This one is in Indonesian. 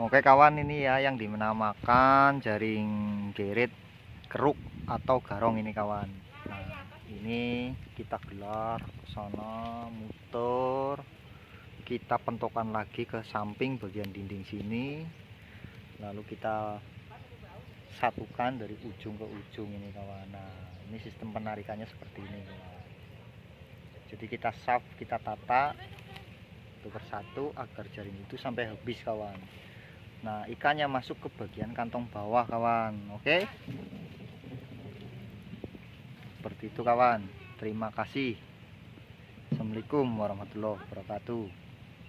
Oke kawan, ini ya yang dinamakan jaring gerit keruk atau garong ini kawan. Nah ini kita gelar ke sana, muter, kita pentokan lagi ke samping bagian dinding sini, lalu kita satukan dari ujung ke ujung ini kawan. Nah ini sistem penarikannya seperti ini kawan. Jadi kita shaft, kita tata satu persatu agar jaring itu sampai habis kawan. Nah ikannya masuk ke bagian kantong bawah kawan. Oke, seperti itu kawan. Terima kasih. Assalamualaikum warahmatullahi wabarakatuh.